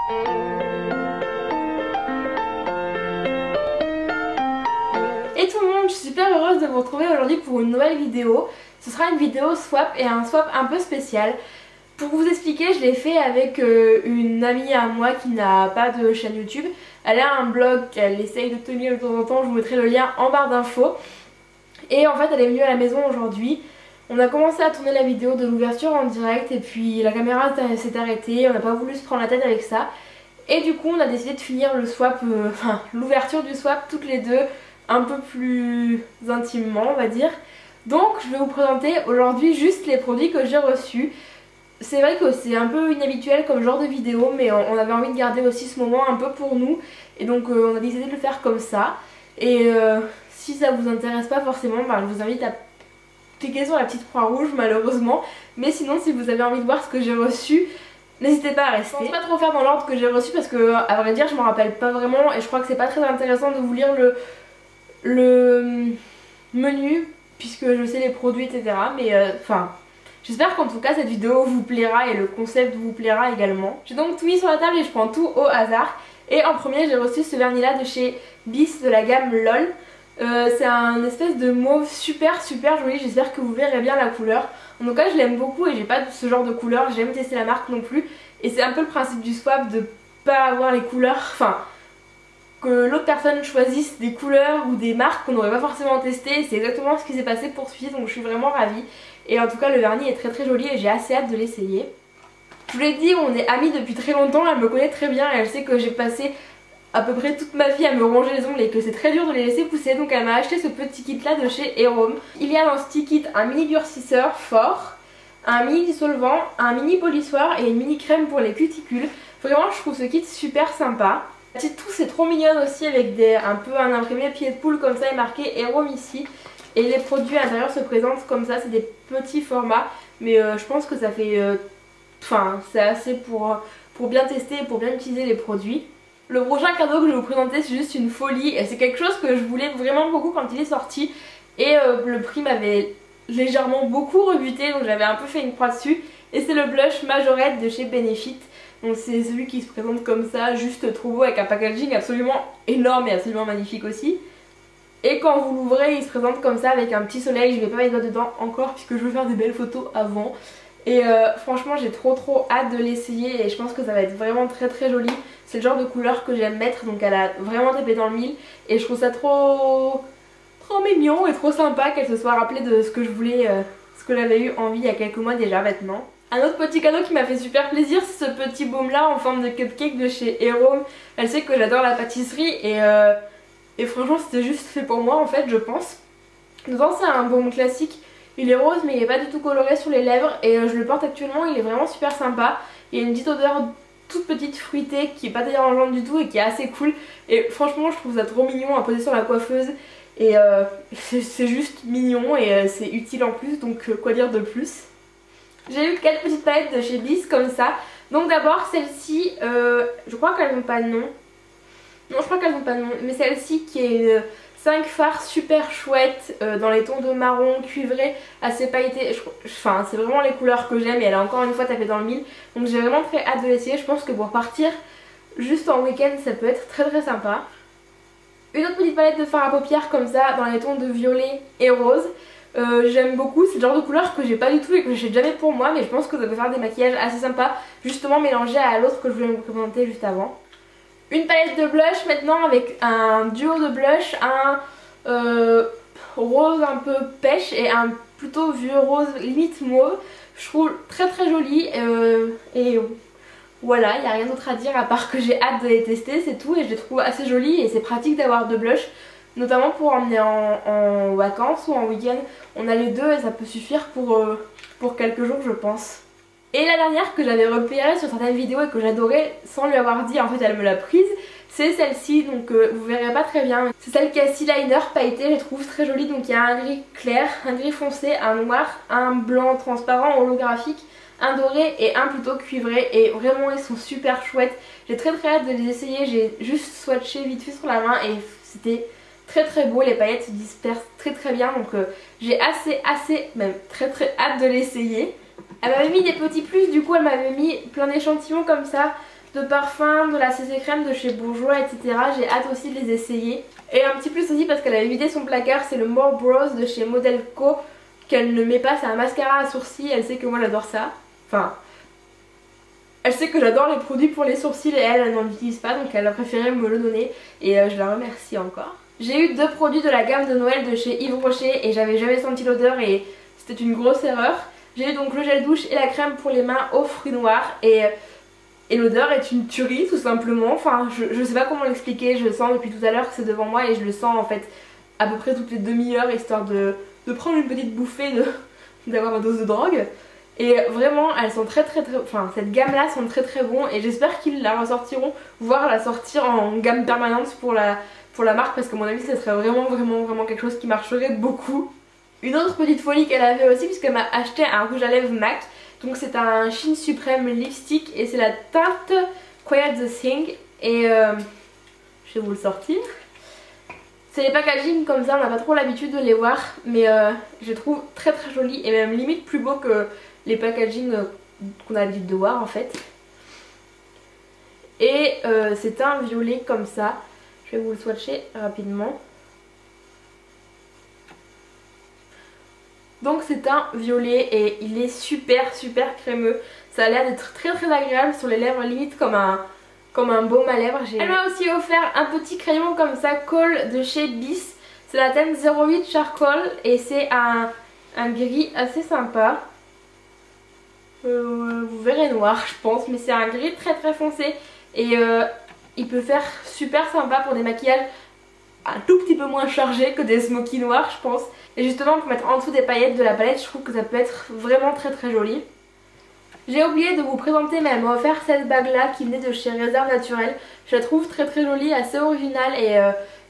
Et tout le monde, je suis super heureuse de vous retrouver aujourd'hui pour une nouvelle vidéo. Ce sera une vidéo swap et un swap un peu spécial. Pour vous expliquer, je l'ai fait avec une amie à moi qui n'a pas de chaîne YouTube. Elle a un blog qu'elle essaye de tenir de temps en temps, je vous mettrai le lien en barre d'infos. Et en fait elle est venue à la maison aujourd'hui. On a commencé à tourner la vidéo de l'ouverture en direct et puis la caméra s'est arrêtée, on n'a pas voulu se prendre la tête avec ça. Et du coup on a décidé de finir le swap, l'ouverture du swap toutes les deux un peu plus intimement on va dire. Donc je vais vous présenter aujourd'hui juste les produits que j'ai reçus. C'est vrai que c'est un peu inhabituel comme genre de vidéo mais on avait envie de garder aussi ce moment un peu pour nous. Et donc on a décidé de le faire comme ça. Et si ça vous intéresse pas forcément, je vous invite à cliquer sur la petite croix rouge malheureusement. Mais sinon si vous avez envie de voir ce que j'ai reçu, n'hésitez pas à rester. Je pense pas trop faire dans l'ordre que j'ai reçu parce que à vrai dire je m'en rappelle pas vraiment. Et je crois que c'est pas très intéressant de vous lire le menu puisque je sais les produits etc. Mais j'espère qu'en tout cas cette vidéo vous plaira et le concept vous plaira également. J'ai donc tout mis sur la table et je prends tout au hasard. Et en premier j'ai reçu ce vernis là de chez Bis de la gamme LOL. C'est un espèce de mauve super joli, j'espère que vous verrez bien la couleur. En tout cas je l'aime beaucoup et j'ai pas ce genre de couleur, j'ai jamais testé la marque non plus. Et c'est un peu le principe du swap de pas avoir les couleurs, que l'autre personne choisisse des couleurs ou des marques qu'on n'aurait pas forcément testées. C'est exactement ce qui s'est passé pour celui-ci, donc je suis vraiment ravie. Et en tout cas le vernis est très joli et j'ai assez hâte de l'essayer. Je vous l'ai dit, on est amies depuis très longtemps, elle me connaît très bien et elle sait que j'ai passé à peu près toute ma vie à me ronger les ongles et que c'est très dur de les laisser pousser. Donc elle m'a acheté ce petit kit là de chez Erom. Il y a dans ce petit kit un mini durcisseur fort, un mini dissolvant, un mini polissoir et une mini crème pour les cuticules. Vraiment je trouve ce kit super sympa. La petite trousse est trop mignonne aussi avec un peu un imprimé pied de poule comme ça et marqué Erom ici. Et les produits à l'intérieur se présentent comme ça, c'est des petits formats. Mais je pense que ça fait... c'est assez pour bien tester et pour bien utiliser les produits. Le prochain cadeau que je vais vous présenter c'est juste une folie et c'est quelque chose que je voulais vraiment beaucoup quand il est sorti. Et le prix m'avait légèrement beaucoup rebuté donc j'avais un peu fait une croix dessus. Et c'est le blush Majorette de chez Benefit. Donc c'est celui qui se présente comme ça, juste trop beau avec un packaging absolument énorme et absolument magnifique aussi. Et quand vous l'ouvrez il se présente comme ça avec un petit soleil, je vais pas mettre les doigts dedans encore puisque je veux faire des belles photos avant. Et franchement j'ai trop hâte de l'essayer et je pense que ça va être vraiment très joli. C'est le genre de couleur que j'aime mettre donc elle a vraiment tapé dans le mille. Et je trouve ça trop mignon et trop sympa qu'elle se soit rappelée de ce que je voulais, ce que j'avais eu envie il y a quelques mois déjà maintenant. Un autre petit cadeau qui m'a fait super plaisir c'est ce petit baume là en forme de cupcake de chez Erom. Elle sait que j'adore la pâtisserie et franchement c'était juste fait pour moi en fait je pense. Devant c'est un baume classique. Il est rose mais il n'est pas du tout coloré sur les lèvres et je le porte actuellement, il est vraiment super sympa. Il y a une petite odeur toute petite fruitée qui est pas dérangeante du tout et qui est assez cool. Et franchement je trouve ça trop mignon à poser sur la coiffeuse. Et c'est juste mignon et c'est utile en plus donc quoi dire de plus. J'ai eu 4 petites palettes de chez Bis comme ça. Donc d'abord celle-ci, je crois qu'elles n'ont pas de nom. Non je crois qu'elles n'ont pas de nom mais celle-ci qui est... 5 fards super chouettes dans les tons de marron, cuivré, assez pailleté. C'est vraiment les couleurs que j'aime et elle a encore une fois tapé dans le mille. Donc j'ai vraiment très hâte de l'essayer. Je pense que pour partir juste en week-end ça peut être très sympa. Une autre petite palette de fard à paupières comme ça dans les tons de violet et rose. J'aime beaucoup, c'est le genre de couleur que j'ai pas du tout et que j'achète jamais pour moi. Mais je pense que ça peut faire des maquillages assez sympas justement mélangés à l'autre que je voulais vous présenter juste avant. Une palette de blush maintenant avec un duo de blush, un rose un peu pêche et un plutôt vieux rose limite mauve. Je trouve très joli et voilà, il n'y a rien d'autre à dire à part que j'ai hâte de les tester, c'est tout. Et je les trouve assez jolis et c'est pratique d'avoir deux blushs, notamment pour emmener en vacances ou en week-end. On a les deux et ça peut suffire pour quelques jours je pense. Et la dernière que j'avais repérée sur certaines vidéos et que j'adorais sans lui avoir dit, en fait elle me l'a prise, c'est celle-ci, donc vous verrez pas très bien. C'est celle qui a 6 liners pailletés, je les trouve très jolie. Donc il y a un gris clair, un gris foncé, un noir, un blanc transparent holographique, un doré et un plutôt cuivré. Et vraiment ils sont super chouettes, j'ai très hâte de les essayer. J'ai juste swatché vite fait sur la main et c'était très beau, les paillettes se dispersent très bien. Donc j'ai même très hâte de l'essayer. Elle m'avait mis des petits plus, du coup elle m'avait mis plein d'échantillons comme ça de parfums, de la CC crème de chez Bourjois, etc. J'ai hâte aussi de les essayer. Et un petit plus aussi parce qu'elle a vidé son placard, c'est le More Bros de chez Model Co qu'elle ne met pas, c'est un mascara à sourcils, elle sait que moi j'adore ça. Enfin, elle sait que j'adore les produits pour les sourcils et elle n'en utilise pas, donc elle a préféré me le donner et je la remercie encore. J'ai eu 2 produits de la gamme de Noël de chez Yves Rocher et j'avais jamais senti l'odeur et c'était une grosse erreur. J'ai eu donc le gel douche et la crème pour les mains aux fruits noirs et l'odeur est une tuerie tout simplement. Enfin je sais pas comment l'expliquer, je le sens depuis tout à l'heure que c'est devant moi et je le sens en fait à peu près toutes les demi-heures histoire de prendre une petite bouffée d'avoir ma dose de drogue. Et vraiment elles sont très enfin cette gamme là sont très bon et j'espère qu'ils la ressortiront, voire la sortir en gamme permanente pour la marque parce qu'à mon avis ça serait vraiment quelque chose qui marcherait beaucoup. Une autre petite folie qu'elle avait aussi puisqu'elle m'a acheté un rouge à lèvres MAC. Donc c'est un Shine Supreme Lipstick et c'est la teinte Quiet the Thing et je vais vous le sortir. C'est les packaging comme ça, on n'a pas trop l'habitude de les voir mais je les trouve très jolis et même limite plus beaux que les packaging qu'on a l'habitude de voir en fait. Et c'est un violet comme ça, je vais vous le swatcher rapidement. Donc c'est un violet et il est super crémeux. Ça a l'air d'être très agréable sur les lèvres, limite comme un baume à lèvres. Elle m'a aussi offert un petit crayon comme ça, Kohl de chez Bis. C'est la teinte 08 Charcoal et c'est un gris assez sympa. Vous verrez noir je pense, mais c'est un gris très foncé. Et il peut faire super sympa pour des maquillages un tout petit peu moins chargés que des smoky noirs je pense. Et justement pour mettre en dessous des paillettes de la palette, je trouve que ça peut être vraiment très joli. J'ai oublié de vous présenter mais elle m'a offert cette bague là qui venait de chez Réserve Naturelle. Je la trouve très jolie, assez originale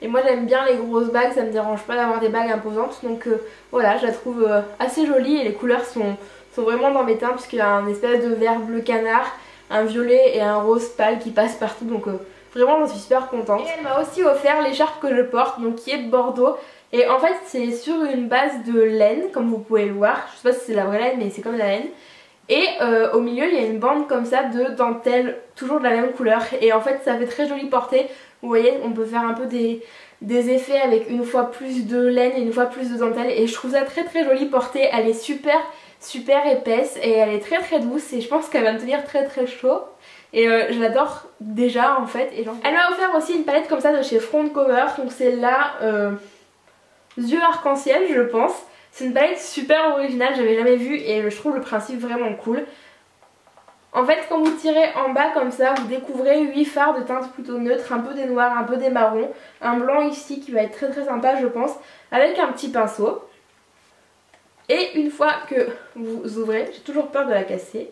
et moi j'aime bien les grosses bagues, ça me dérange pas d'avoir des bagues imposantes. Donc voilà, je la trouve assez jolie et les couleurs sont vraiment dans mes teintes puisqu'il y a un espèce de vert bleu canard, un violet et un rose pâle qui passent partout. Donc vraiment j'en suis super contente. Et elle m'a aussi offert l'écharpe que je porte, donc qui est de Bordeaux. Et en fait c'est sur une base de laine comme vous pouvez le voir. Je sais pas si c'est la vraie laine mais c'est comme la laine. Et au milieu il y a une bande comme ça de dentelle, toujours de la même couleur. Et en fait ça fait très joli porté. Vous voyez, on peut faire un peu des effets avec une fois plus de laine et une fois plus de dentelle. Et je trouve ça très joli porté. Elle est super épaisse et elle est très douce. Et je pense qu'elle va me tenir très chaud. Et je l'adore déjà en fait. Elle m'a offert aussi une palette comme ça de chez Front Cover. Donc c'est là yeux arc-en-ciel je pense. C'est une palette super originale, j'avais jamais vu et je trouve le principe vraiment cool. En fait quand vous tirez en bas comme ça, vous découvrez 8 fards de teintes plutôt neutres, un peu des noirs, un peu des marrons. Un blanc ici qui va être très sympa je pense, avec un petit pinceau. Et une fois que vous ouvrez, j'ai toujours peur de la casser.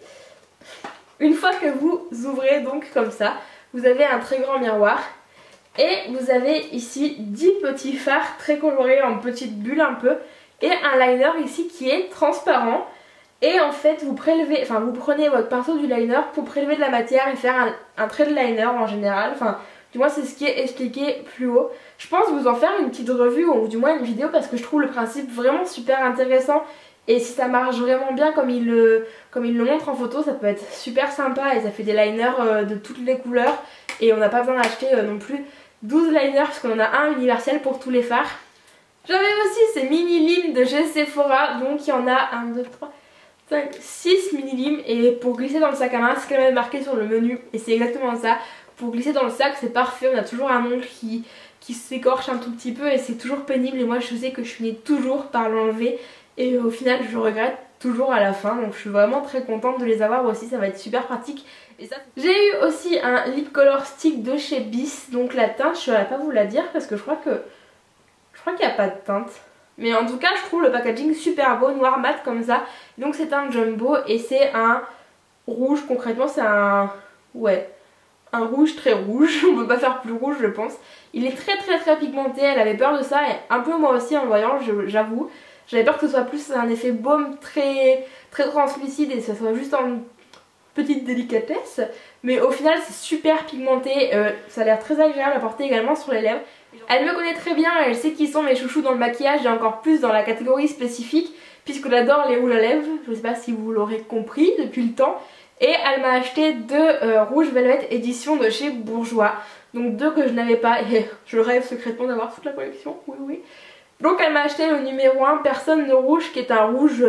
Une fois que vous ouvrez donc comme ça, vous avez un très grand miroir. Et vous avez ici 10 petits fards très colorés en petites bulles un peu. Et un liner ici qui est transparent. Et en fait vous prélevez, enfin vous prenez votre pinceau du liner pour prélever de la matière et faire un trait de liner en général. Enfin du moins c'est ce qui est expliqué plus haut. Je pense vous en faire une petite revue ou du moins une vidéo parce que je trouve le principe vraiment super intéressant. Et si ça marche vraiment bien comme il le montre en photo, ça peut être super sympa et ça fait des liners de toutes les couleurs. Et on n'a pas besoin d'acheter non plus 12 liners parce qu'on en a un universel pour tous les fards. J'avais aussi ces mini limes de chez Sephora, donc il y en a 1, 2, 3, 5, 6 mini limes et pour glisser dans le sac à main, c'est quand même marqué sur le menu et c'est exactement ça. Pour glisser dans le sac c'est parfait, on a toujours un ongle qui s'écorche un tout petit peu et c'est toujours pénible et moi je sais que je finis toujours par l'enlever et au final je regrette toujours à la fin, donc je suis vraiment très contente de les avoir aussi, ça va être super pratique. J'ai eu aussi un lip color stick de chez Bis, donc la teinte je ne saurais pas vous la dire parce que je crois qu'il n'y a pas de teinte. Mais en tout cas je trouve le packaging super beau, noir mat comme ça. Donc c'est un jumbo et c'est un rouge, concrètement c'est un rouge très rouge. On peut pas faire plus rouge je pense. Il est très pigmenté, elle avait peur de ça et un peu moi aussi en le voyant j'avoue. J'avais peur que ce soit plus un effet baume très translucide et que ce soit juste en petite délicatesse. Mais au final c'est super pigmenté, ça a l'air très agréable à porter également sur les lèvres. Elle me connaît très bien, elle sait qui sont mes chouchous dans le maquillage et encore plus dans la catégorie spécifique puisque j'adore les rouges à lèvres, je sais pas si vous l'aurez compris depuis le temps. Et elle m'a acheté deux rouges velvet édition de chez Bourjois. Donc deux que je n'avais pas et je rêve secrètement d'avoir toute la collection, oui oui. Donc elle m'a acheté le numéro 1 Personne ne rouge qui est un rouge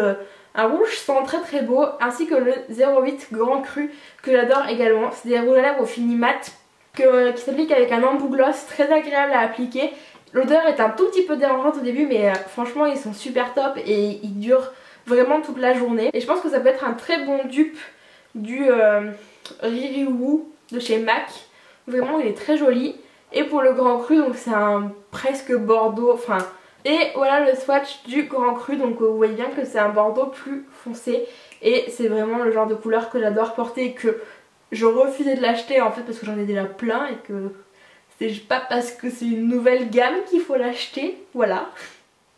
sang très beau, ainsi que le 08 Grand Cru que j'adore également. C'est des rouges à lèvres au fini mat qui s'appliquent avec un embout gloss très agréable à appliquer. L'odeur est un tout petit peu dérangeante au début mais franchement ils sont super top et ils durent vraiment toute la journée. Et je pense que ça peut être un très bon dupe du Riri Woo de chez MAC. Vraiment il est très joli. Et pour le Grand Cru, donc c'est un presque bordeaux, enfin... Et voilà le swatch du Grand Cru, donc vous voyez bien que c'est un bordeaux plus foncé. Et c'est vraiment le genre de couleur que j'adore porter et que je refusais de l'acheter en fait parce que j'en ai déjà plein et que c'est pas parce que c'est une nouvelle gamme qu'il faut l'acheter, voilà.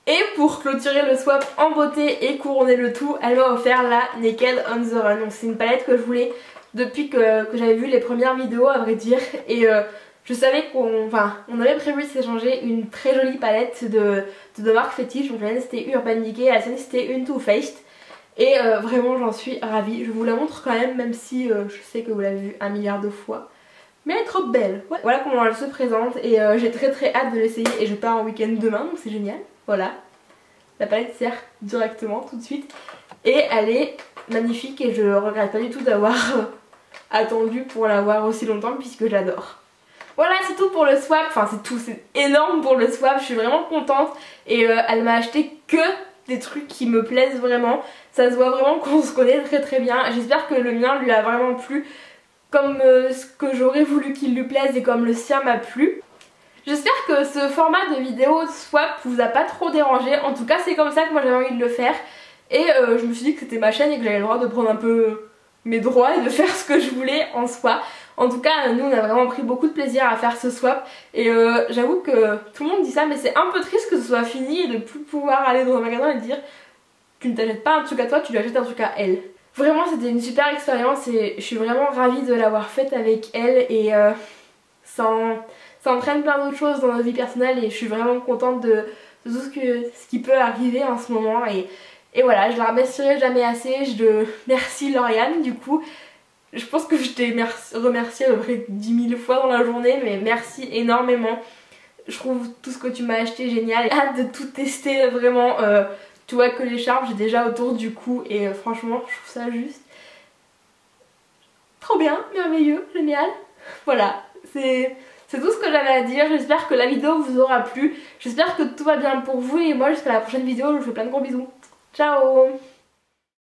Et pour clôturer le swap en beauté et couronner le tout, elle m'a offert la Naked on the Run. Donc c'est une palette que je voulais depuis que j'avais vu les premières vidéos à vrai dire. Et je savais on avait prévu de s'échanger une très jolie palette de deux marques fétiches. Donc la mienne c'était Urban Decay et la sienne c'était une Too Faced. Et vraiment j'en suis ravie. Je vous la montre quand même, même si je sais que vous l'avez vue 1 milliard de fois. Mais elle est trop belle. Ouais. Voilà comment elle se présente et j'ai très hâte de l'essayer. Et je pars en week-end demain donc c'est génial. Voilà. La palette sert directement tout de suite. Et elle est magnifique et je regrette pas du tout d'avoir attendu pour l'avoir aussi longtemps puisque j'adore. Voilà, c'est tout pour le swap, enfin c'est tout, c'est énorme pour le swap, je suis vraiment contente et elle m'a acheté que des trucs qui me plaisent vraiment. Ça se voit vraiment qu'on se connaît très bien. J'espère que le mien lui a vraiment plu comme ce que j'aurais voulu qu'il lui plaise et comme le sien m'a plu. J'espère que ce format de vidéo swap vous a pas trop dérangé, en tout cas c'est comme ça que moi j'avais envie de le faire. Et je me suis dit que c'était ma chaîne et que j'avais le droit de prendre un peu mes droits et de faire ce que je voulais en soi. En tout cas nous on a vraiment pris beaucoup de plaisir à faire ce swap et j'avoue que tout le monde dit ça mais c'est un peu triste que ce soit fini et de plus pouvoir aller dans un magasin et dire tu ne t'achètes pas un truc à toi, tu lui achètes un truc à elle. Vraiment c'était une super expérience et je suis vraiment ravie de l'avoir faite avec elle et ça entraîne plein d'autres choses dans notre vie personnelle et je suis vraiment contente de tout ce qui peut arriver en ce moment et voilà, je la remercierai jamais assez. Merci Lauriane du coup. Je pense que je t'ai remercié à peu près 10 000 fois dans la journée, mais merci énormément. Je trouve tout ce que tu m'as acheté génial. J'ai hâte de tout tester vraiment. Tu vois que l'écharpe j'ai déjà autour du cou et franchement je trouve ça juste trop bien, merveilleux, génial. Voilà, c'est tout ce que j'avais à dire. J'espère que la vidéo vous aura plu. J'espère que tout va bien pour vous et moi jusqu'à la prochaine vidéo je vous fais plein de gros bisous. Ciao!